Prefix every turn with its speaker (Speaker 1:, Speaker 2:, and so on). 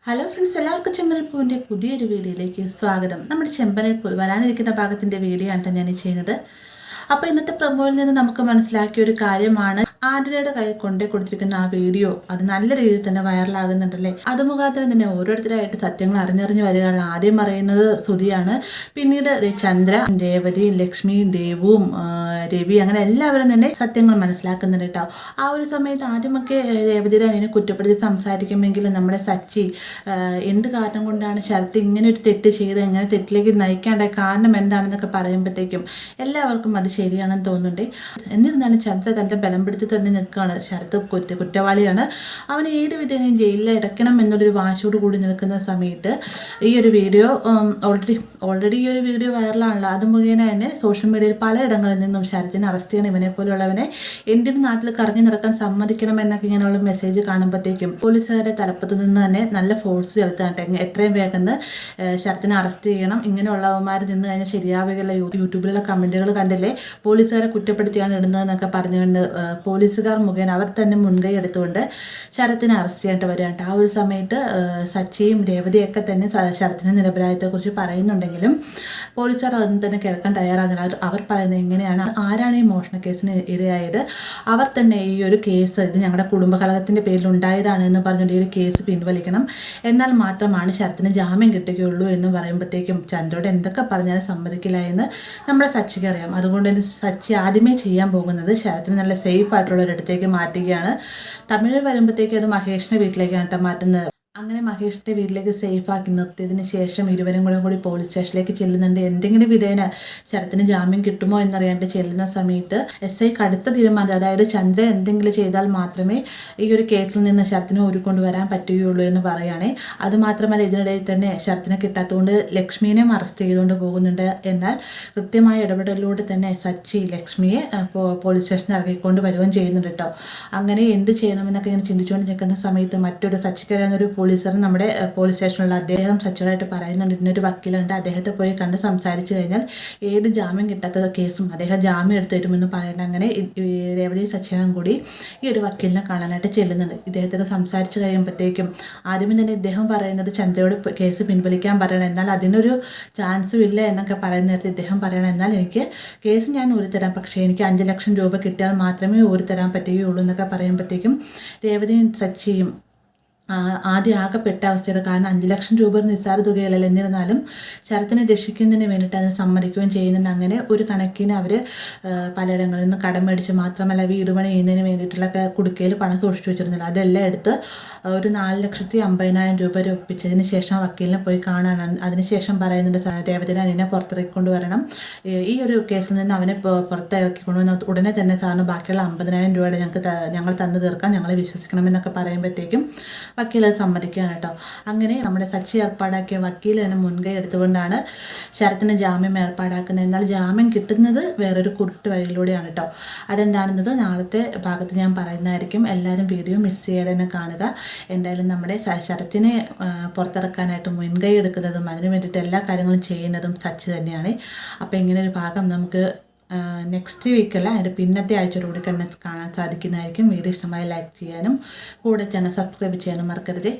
Speaker 1: Hello friends, എല്ലാവർക്കും ചെമ്പനൽപ്പൂവിൻ്റെ പുതിയൊരു വീഡിയോയിലേക്ക് സ്വാഗതം. നമ്മുടെ ചെമ്പനൽപ്പൂ വരാനിരിക്കുന്ന ഭാഗത്തിൻ്റെ വീഡിയോ ആണ് ഞാൻ ചെയ്യുന്നത്. അപ്പോൾ ഇന്നത്തെ പ്രൊമോയിൽ നിന്ന് നമുക്ക് മനസ്സിലാക്കിയ ഒരു കാര്യമാണ്, ആന്റണിയുടെ കയ്യിൽ കൊണ്ടേ കൊടുത്തിരിക്കുന്ന ആ വീഡിയോ അത് നല്ല രീതിയിൽ തന്നെ വൈറലാകുന്നുണ്ടല്ലേ. അത് മുഖാന്തരം തന്നെ ഓരോരുത്തരായിട്ട് സത്യങ്ങൾ അറിഞ്ഞറിഞ്ഞ് വരികയാണ്. ആദ്യം പറയുന്നത് സുധിയാണ്, പിന്നീട് ചന്ദ്ര, രേവതി, ലക്ഷ്മി, ദേവും, രവി, അങ്ങനെ എല്ലാവരും തന്നെ സത്യങ്ങൾ മനസ്സിലാക്കുന്നുണ്ട് കേട്ടോ. ആ ഒരു സമയത്ത് ആദ്യമൊക്കെ രേവതിയുടെ അതിനെ കുറ്റപ്പെടുത്തി സംസാരിക്കുമെങ്കിലും നമ്മുടെ സച്ചി എന്ത് കാരണം കൊണ്ടാണ് ശരത്ത് ഇങ്ങനെ ഒരു തെറ്റ് ചെയ്ത് എങ്ങനെ തെറ്റിലേക്ക് നയിക്കാണ്ടായ കാരണം എന്താണെന്നൊക്കെ പറയുമ്പോഴത്തേക്കും എല്ലാവർക്കും അത് ശരിയാണെന്ന് തോന്നുന്നുണ്ട്. എന്നിരുന്നാലും ചന്ദ്ര തൻ്റെ ബലം പിടിച്ച് തന്നെ നിൽക്കുകയാണ്. ശരത്ത് കുറ്റവാളിയാണ്, അവനെ ഏത് വിധേനയും ജയിലിൽ അടയ്ക്കണം എന്നൊരു വാശോട് കൂടി നിൽക്കുന്ന സമയത്ത് ഈ ഒരു വീഡിയോ ഓൾറെഡി ഈ ഒരു വീഡിയോ വൈറലാണല്ലോ. അത് മുഖേന തന്നെ സോഷ്യൽ മീഡിയയിൽ പലയിടങ്ങളിൽ നിന്നും ശരത്തിനെ അറസ്റ്റ് ചെയ്യണം, ഇവനെ പോലുള്ളവനെ എന്തിനും നാട്ടിൽ കറങ്ങി നടക്കാൻ സമ്മതിക്കണം എന്നൊക്കെ ഇങ്ങനെയുള്ള മെസ്സേജ് കാണുമ്പോഴത്തേക്കും പോലീസുകാരുടെ തലപ്പത്ത് നിന്ന് തന്നെ നല്ല ഫോഴ്സ് ചെലുത്താട്ടെ, എത്രയും വേഗം ശരത്തിനെ അറസ്റ്റ് ചെയ്യണം, ഇങ്ങനെയുള്ളവന്മാർ നിന്ന് കഴിഞ്ഞാൽ ശരിയാവുകയുള്ള യൂട്യൂബിലുള്ള കമൻറ്റുകൾ കണ്ടില്ലേ, പോലീസുകാരെ കുറ്റപ്പെടുത്തിയാണ് ഇടുന്നതെന്നൊക്കെ പറഞ്ഞുകൊണ്ട് പോലീസുകാർ മുഖേന അവർ തന്നെ മുൻകൈ എടുത്തുകൊണ്ട് ശരത്തിനെ അറസ്റ്റ് ചെയ്യേണ്ടി വരികയാണ്. ആ ഒരു സമയത്ത് സച്ചിയും രേവതിയൊക്കെ തന്നെ ശരത്തിൻ്റെ നിരപരാധിത്വത്തെക്കുറിച്ച് പറയുന്നുണ്ടെങ്കിലും പോലീസുകാർ അതൊന്നും തന്നെ കേൾക്കാൻ തയ്യാറാകുന്നില്ല. അവർ പറയുന്നത് എങ്ങനെയാണ്, ആരാണ് ഈ മോഷണ കേസിന് ഇരയായത്, അവർ തന്നെ ഈ ഒരു കേസ് ഇത് ഞങ്ങളുടെ കുടുംബകലഹത്തിൻ്റെ പേരിൽ ഉണ്ടായതാണ് എന്ന് പറഞ്ഞുകൊണ്ട് ഈ ഒരു കേസ് പിൻവലിക്കണം, എന്നാൽ മാത്രമാണ് ശരത്തിന് ജാമ്യം കിട്ടുകയുള്ളൂ എന്ന് പറയുമ്പോഴത്തേക്കും ചന്ദ്രയോട് എന്തൊക്കെ പറഞ്ഞാലും സമ്മതിക്കില്ല എന്ന് നമ്മുടെ സച്ചിക്ക് അറിയാം. അതുകൊണ്ട് തന്നെ സച്ചി ആദ്യമേ ചെയ്യാൻ പോകുന്നത് ശരത്തിന് നല്ല സേഫ് ആയിട്ടുള്ളൊരിടത്തേക്ക് മാറ്റുകയാണ്. തമിഴിൽ വരുമ്പോഴത്തേക്ക് അത് മഹേഷിൻ്റെ വീട്ടിലേക്കാണ് കേട്ടോ മാറ്റുന്നത്. അങ്ങനെ മഹേഷിൻ്റെ വീട്ടിലേക്ക് സേഫാക്കി നിർത്തിയതിന് ശേഷം ഇരുവരും കൂടി പോലീസ് സ്റ്റേഷനിലേക്ക് ചെല്ലുന്നുണ്ട്. എന്തെങ്കിലും വിധേന ശരത്തിന് ജാമ്യം കിട്ടുമോ എന്നറിയാണ്ട് ചെല്ലുന്ന സമയത്ത് SI കടുത്ത തീരുമാനം, അതായത് ചന്ദ്ര എന്തെങ്കിലും ചെയ്താൽ മാത്രമേ ഈ ഒരു കേസിൽ നിന്ന് ശരത്തിനെ ഊരിക്കൊണ്ടുവരാൻ പറ്റുകയുള്ളൂ എന്ന് പറയുകയാണെ. അതുമാത്രമല്ല, ഇതിനിടയിൽ തന്നെ ശരത്തിനെ കിട്ടാത്തതുകൊണ്ട് ലക്ഷ്മിനെയും അറസ്റ്റ് ചെയ്തുകൊണ്ട് പോകുന്നുണ്ട്. എന്നാൽ കൃത്യമായ ഇടപെടലിലൂടെ തന്നെ സച്ചി ലക്ഷ്മിയെ പോലീസ് സ്റ്റേഷനിൽ ഇറങ്ങിക്കൊണ്ട് വരികയും ചെയ്യുന്നുണ്ട് കേട്ടോ. അങ്ങനെ എന്ത് ചെയ്യണമെന്നൊക്കെ ഇങ്ങനെ ചിന്തിച്ചുകൊണ്ട് നിൽക്കുന്ന സമയത്ത് മറ്റൊരു സച്ചിക്കറിയാവുന്നൊരു പോലീസർ നമ്മുടെ പോലീസ് സ്റ്റേഷനിലുള്ള അദ്ദേഹം സച്ചിയോടായിട്ട് പറയുന്നുണ്ട്, ഇന്നൊരു വക്കീലുണ്ട്, അദ്ദേഹത്തെ പോയി കണ്ട് സംസാരിച്ചു കഴിഞ്ഞാൽ ഏത് ജാമ്യം കിട്ടാത്ത കേസും അദ്ദേഹം ജാമ്യം എടുത്തു തരുമെന്ന് പറയുന്നത്. അങ്ങനെ രേവതി സച്ചിനും കൂടി ഈ ഒരു വക്കീലിനെ കാണാനായിട്ട് ചെല്ലുന്നുണ്ട്. ഇദ്ദേഹത്തിന് സംസാരിച്ച് കഴിയുമ്പോഴത്തേക്കും ആദ്യമേ തന്നെ ഇദ്ദേഹം പറയുന്നത് ചന്ദ്രയോട് കേസ് പിൻവലിക്കാൻ പറയണം, എന്നാൽ അതിനൊരു ചാൻസും ഇല്ല എന്നൊക്കെ പറയുന്ന നേരത്തെ ഇദ്ദേഹം പറയണം, എന്നാൽ എനിക്ക് കേസ് ഞാൻ ഊരിത്തരാം, പക്ഷേ എനിക്ക് 5 ലക്ഷം രൂപ കിട്ടിയാൽ മാത്രമേ ഊരിത്തരാൻ പറ്റുകയുള്ളൂ എന്നൊക്കെ പറയുമ്പോഴത്തേക്കും രേവതിയും സച്ചിയും ആദ്യം ആകെപ്പെട്ട അവസ്ഥയുടെ, കാരണം 5 ലക്ഷം രൂപ നിസ്സാര തുകയല്ലല്ലോ. എന്നിരുന്നാലും ശരത്തിനെ രക്ഷിക്കുന്നതിന് വേണ്ടിയിട്ട് അത് സമ്മതിക്കുകയും ചെയ്യുന്നുണ്ട്. അങ്ങനെ ഒരു കണക്കിന് അവർ പലയിടങ്ങളിൽ നിന്ന് കടം മേടിച്ച്, മാത്രമല്ല വീട് പണി ചെയ്യുന്നതിന് വേണ്ടിയിട്ടുള്ള കുടുക്കയിൽ പണം സൂക്ഷിച്ചു വെച്ചിരുന്നില്ല, അതെല്ലാം എടുത്ത് ഒരു 4,50,000 രൂപ ഒപ്പിച്ചതിന് ശേഷം വക്കീലിനെ പോയി കാണാനാണ്. അതിനുശേഷം പറയുന്നുണ്ട് രേവതിനെ അതിനെ പുറത്തിറക്കിക്കൊണ്ട് വരണം, ഈ ഒരു കേസിൽ നിന്ന് അവനെ പുറത്തിറക്കിക്കൊണ്ടുവന്ന് ഉടനെ തന്നെ സാറിന് ബാക്കിയുള്ള 50,000 രൂപയുടെ ഞങ്ങൾ തന്നു തീർക്കാം, ഞങ്ങളെ വിശ്വസിക്കണമെന്നൊക്കെ പറയുമ്പോഴത്തേക്കും വക്കീൽ അത് സമ്മതിക്കുകയാണ് കേട്ടോ. അങ്ങനെ നമ്മുടെ സച്ചി ഏർപ്പാടാക്കിയ വക്കീൽ തന്നെ മുൻകൈ എടുത്തുകൊണ്ടാണ് ശരത്തിന് ജാമ്യം ഏർപ്പാടാക്കുന്നത്. എന്നാൽ ജാമ്യം കിട്ടുന്നത് വേറൊരു കുരുട്ട് വഴിയിലൂടെയാണ് കേട്ടോ. അതെന്താണെന്നത് നാളത്തെ ഭാഗത്ത് ഞാൻ പറയുന്നതായിരിക്കും. എല്ലാവരും വീഡിയോ മിസ് ചെയ്യാതെ തന്നെ കാണുക. എന്തായാലും നമ്മുടെ ശരത്തിനെ പുറത്തിറക്കാനായിട്ട് മുൻകൈ എടുക്കുന്നതും അതിന് വേണ്ടിയിട്ട് എല്ലാ കാര്യങ്ങളും ചെയ്യുന്നതും സച്ചി തന്നെയാണ്. അപ്പോൾ ഇങ്ങനെ ഒരു ഭാഗം നമുക്ക് നെക്സ്റ്റ് വീക്കല്ല, അതിൻ്റെ പിന്നത്തെ ആഴ്ചയോടുകൂടി കാണാൻ സാധിക്കുന്നതായിരിക്കും. വീഡിയോ ഇഷ്ടമായി ലൈക്ക് ചെയ്യാനും കൂടെ ചാനൽ സബ്സ്ക്രൈബ് ചെയ്യാനും മറക്കരുത്.